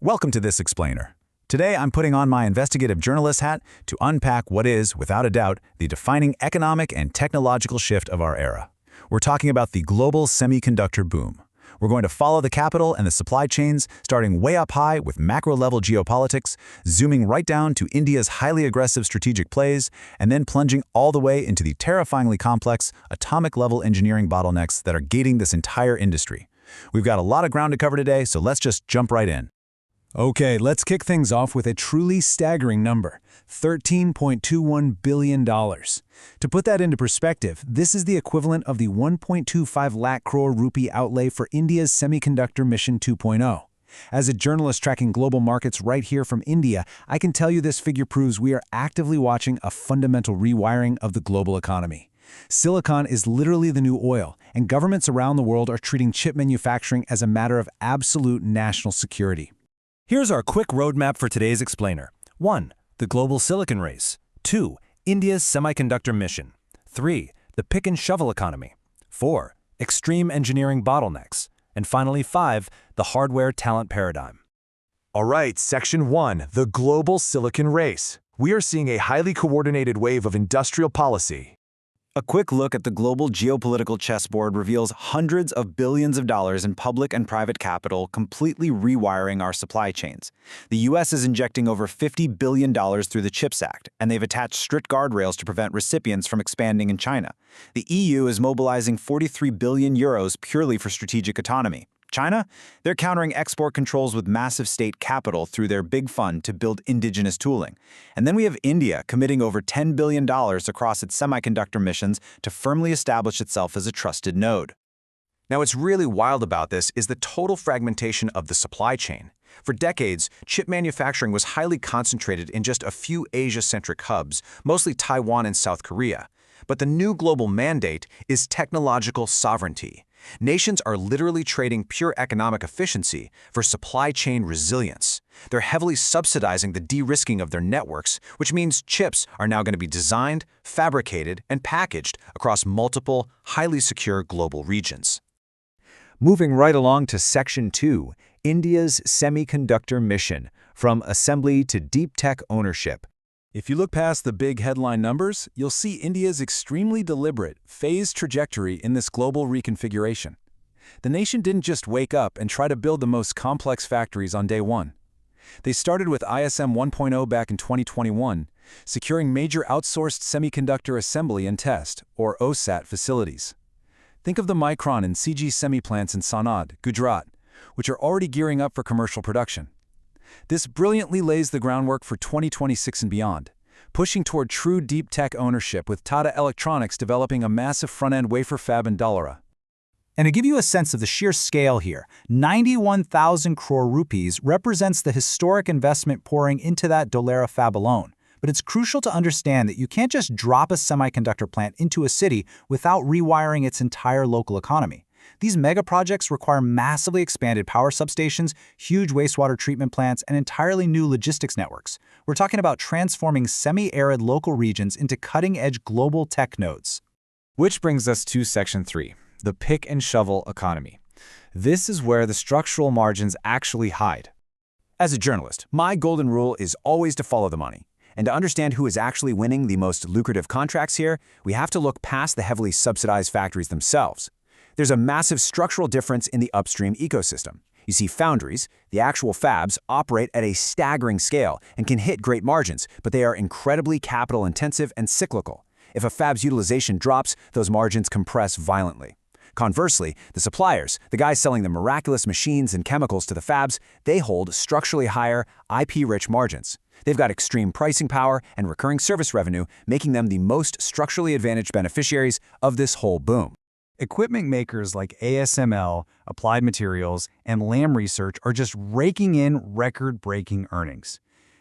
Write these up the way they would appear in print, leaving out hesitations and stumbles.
Welcome to this explainer. Today I'm putting on my investigative journalist hat to unpack what is, without a doubt, the defining economic and technological shift of our era. We're talking about the global semiconductor boom. We're going to follow the capital and the supply chains, starting way up high with macro-level geopolitics, zooming right down to India's highly aggressive strategic plays, and then plunging all the way into the terrifyingly complex, atomic-level engineering bottlenecks that are gating this entire industry. We've got a lot of ground to cover today, so let's just jump right in. Okay, let's kick things off with a truly staggering number, $13.21 billion. To put that into perspective, this is the equivalent of the 1.25 lakh crore rupee outlay for India's Semiconductor Mission 2.0. As a journalist tracking global markets right here from India, I can tell you this figure proves we are actively watching a fundamental rewiring of the global economy. Silicon is literally the new oil, and governments around the world are treating chip manufacturing as a matter of absolute national security. Here's our quick roadmap for today's explainer. 1. The global silicon race. 2. India's semiconductor mission. 3. The pick-and-shovel economy. 4. Extreme engineering bottlenecks. And finally, 5. The hardware talent paradigm. All right, Section 1, the global silicon race. We are seeing a highly coordinated wave of industrial policy. A quick look at the global geopolitical chessboard reveals hundreds of billions of dollars in public and private capital completely rewiring our supply chains. The U.S. is injecting over $50 billion through the CHIPS Act, and they've attached strict guardrails to prevent recipients from expanding in China. The EU is mobilizing 43 billion euros purely for strategic autonomy. China? They're countering export controls with massive state capital through their big fund to build indigenous tooling. And then we have India committing over $10 billion across its semiconductor missions to firmly establish itself as a trusted node. Now, what's really wild about this is the total fragmentation of the supply chain. For decades, chip manufacturing was highly concentrated in just a few Asia-centric hubs, mostly Taiwan and South Korea. But the new global mandate is technological sovereignty. Nations are literally trading pure economic efficiency for supply chain resilience. They're heavily subsidizing the de-risking of their networks, which means chips are now going to be designed, fabricated, and packaged across multiple, highly secure global regions. Moving right along to Section 2, India's semiconductor mission, from assembly to deep tech ownership. If you look past the big headline numbers, you'll see India's extremely deliberate, phased trajectory in this global reconfiguration. The nation didn't just wake up and try to build the most complex factories on day one. They started with ISM 1.0 back in 2021, securing major outsourced semiconductor assembly and test, or OSAT, facilities. Think of the Micron and CG Semi plants in Sanad, Gujarat, which are already gearing up for commercial production. This brilliantly lays the groundwork for 2026 and beyond, pushing toward true deep tech ownership with Tata Electronics developing a massive front-end wafer fab in Dhalara. And to give you a sense of the sheer scale here, 91,000 crore rupees represents the historic investment pouring into that Dhalara fab alone. But it's crucial to understand that you can't just drop a semiconductor plant into a city without rewiring its entire local economy. These mega projects require massively expanded power substations, huge wastewater treatment plants, and entirely new logistics networks. We're talking about transforming semi-arid local regions into cutting-edge global tech nodes. Which brings us to Section 3, the pick-and-shovel economy. This is where the structural margins actually hide. As a journalist, my golden rule is always to follow the money. And to understand who is actually winning the most lucrative contracts here, we have to look past the heavily subsidized factories themselves. There's a massive structural difference in the upstream ecosystem. You see, foundries, the actual fabs, operate at a staggering scale and can hit great margins, but they are incredibly capital-intensive and cyclical. If a fab's utilization drops, those margins compress violently. Conversely, the suppliers, the guys selling the miraculous machines and chemicals to the fabs, they hold structurally higher, IP-rich margins. They've got extreme pricing power and recurring service revenue, making them the most structurally advantaged beneficiaries of this whole boom. Equipment makers like ASML, Applied Materials, and Lam Research are just raking in record-breaking earnings.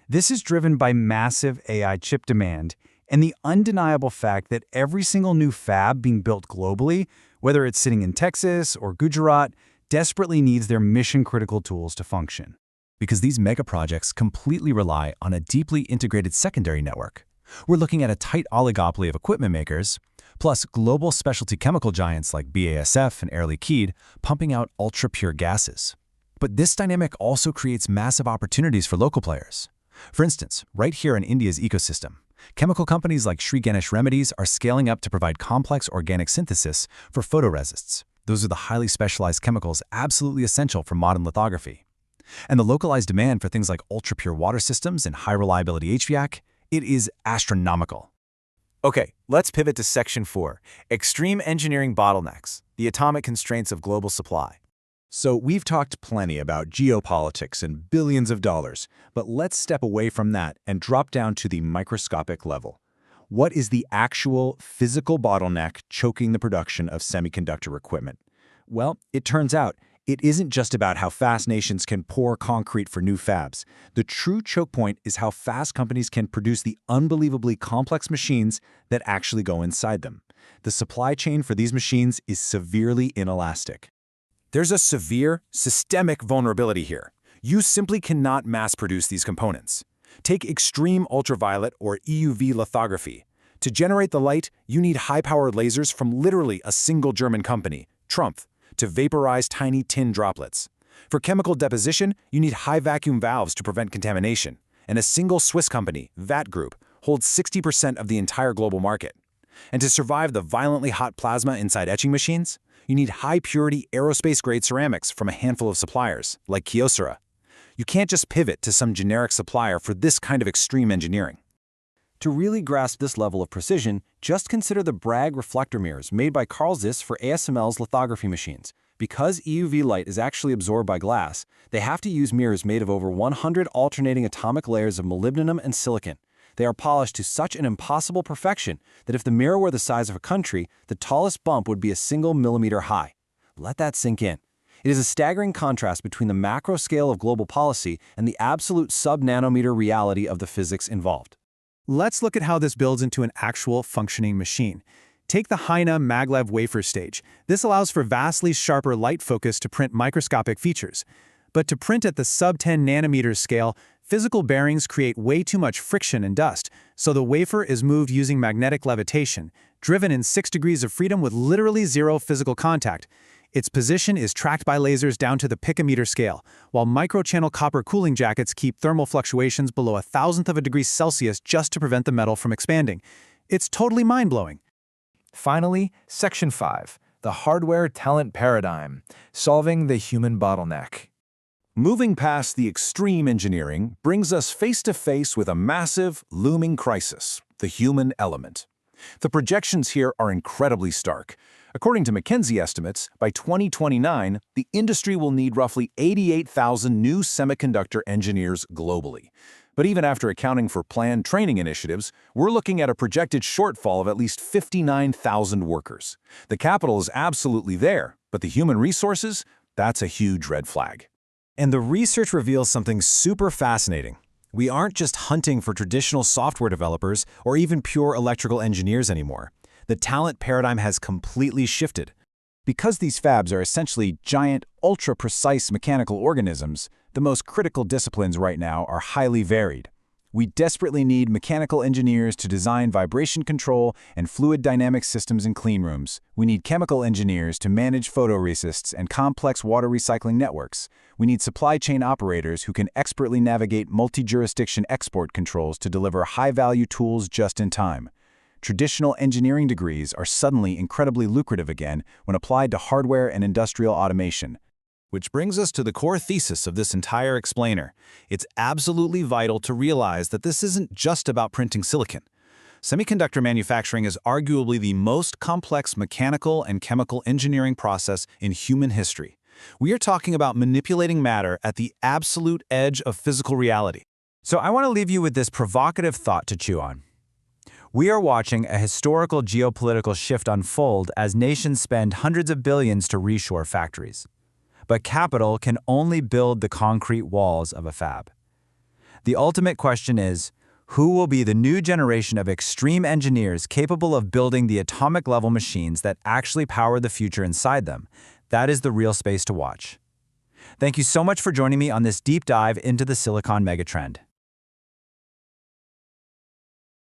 This is driven by massive AI chip demand and the undeniable fact that every single new fab being built globally, whether it's sitting in Texas or Gujarat, desperately needs their mission-critical tools to function. Because these mega projects completely rely on a deeply integrated secondary network. We're looking at a tight oligopoly of equipment makers, plus global specialty chemical giants like BASF and Air Liquide pumping out ultra-pure gases. But this dynamic also creates massive opportunities for local players. For instance, right here in India's ecosystem, chemical companies like Sri Ganesh Remedies are scaling up to provide complex organic synthesis for photoresists. Those are the highly specialized chemicals absolutely essential for modern lithography. And the localized demand for things like ultra-pure water systems and high-reliability HVAC, it is astronomical. Okay, let's pivot to Section 4, Extreme Engineering Bottlenecks, the atomic constraints of global supply. So we've talked plenty about geopolitics and billions of dollars, but let's step away from that and drop down to the microscopic level. What is the actual physical bottleneck choking the production of semiconductor equipment? Well, it turns out it isn't just about how fast nations can pour concrete for new fabs. The true choke point is how fast companies can produce the unbelievably complex machines that actually go inside them. The supply chain for these machines is severely inelastic. There's a severe, systemic vulnerability here. You simply cannot mass-produce these components. Take extreme ultraviolet or EUV lithography. To generate the light, you need high-powered lasers from literally a single German company, Trumpf, to vaporize tiny tin droplets. For chemical deposition, you need high-vacuum valves to prevent contamination. And a single Swiss company, VAT Group, holds 60% of the entire global market. And to survive the violently hot plasma inside etching machines, you need high-purity aerospace-grade ceramics from a handful of suppliers, like Kyocera. You can't just pivot to some generic supplier for this kind of extreme engineering. To really grasp this level of precision, just consider the Bragg reflector mirrors made by Carl Zeiss for ASML's lithography machines. Because EUV light is actually absorbed by glass, they have to use mirrors made of over 100 alternating atomic layers of molybdenum and silicon. They are polished to such an impossible perfection that if the mirror were the size of a country, the tallest bump would be a single millimeter high. Let that sink in. It is a staggering contrast between the macro scale of global policy and the absolute sub-nanometer reality of the physics involved. Let's look at how this builds into an actual functioning machine. Take the Heine maglev wafer stage. This allows for vastly sharper light focus to print microscopic features. But to print at the sub-10 nanometers scale, physical bearings create way too much friction and dust, so the wafer is moved using magnetic levitation, driven in 6 degrees of freedom with literally zero physical contact. Its position is tracked by lasers down to the picometer scale, while microchannel copper cooling jackets keep thermal fluctuations below 1,000th of a degree Celsius just to prevent the metal from expanding. It's totally mind-blowing. Finally, Section 5, the Hardware Talent Paradigm, Solving the Human Bottleneck. Moving past the extreme engineering brings us face-to-face with a massive, looming crisis, the human element. The projections here are incredibly stark. According to McKinsey estimates, by 2029, the industry will need roughly 88,000 new semiconductor engineers globally. But even after accounting for planned training initiatives, we're looking at a projected shortfall of at least 59,000 workers. The capital is absolutely there, but the human resources, that's a huge red flag. And the research reveals something super fascinating. We aren't just hunting for traditional software developers or even pure electrical engineers anymore. The talent paradigm has completely shifted. Because these fabs are essentially giant, ultra-precise mechanical organisms, the most critical disciplines right now are highly varied. We desperately need mechanical engineers to design vibration control and fluid dynamic systems in clean rooms. We need chemical engineers to manage photoresists and complex water recycling networks. We need supply chain operators who can expertly navigate multi-jurisdiction export controls to deliver high-value tools just in time. Traditional engineering degrees are suddenly incredibly lucrative again when applied to hardware and industrial automation. Which brings us to the core thesis of this entire explainer. It's absolutely vital to realize that this isn't just about printing silicon. Semiconductor manufacturing is arguably the most complex mechanical and chemical engineering process in human history. We are talking about manipulating matter at the absolute edge of physical reality. So I want to leave you with this provocative thought to chew on. We are watching a historical geopolitical shift unfold as nations spend hundreds of billions to reshore factories. But capital can only build the concrete walls of a fab. The ultimate question is, who will be the new generation of extreme engineers capable of building the atomic-level machines that actually power the future inside them? That is the real space to watch. Thank you so much for joining me on this deep dive into the Silicon Megatrend.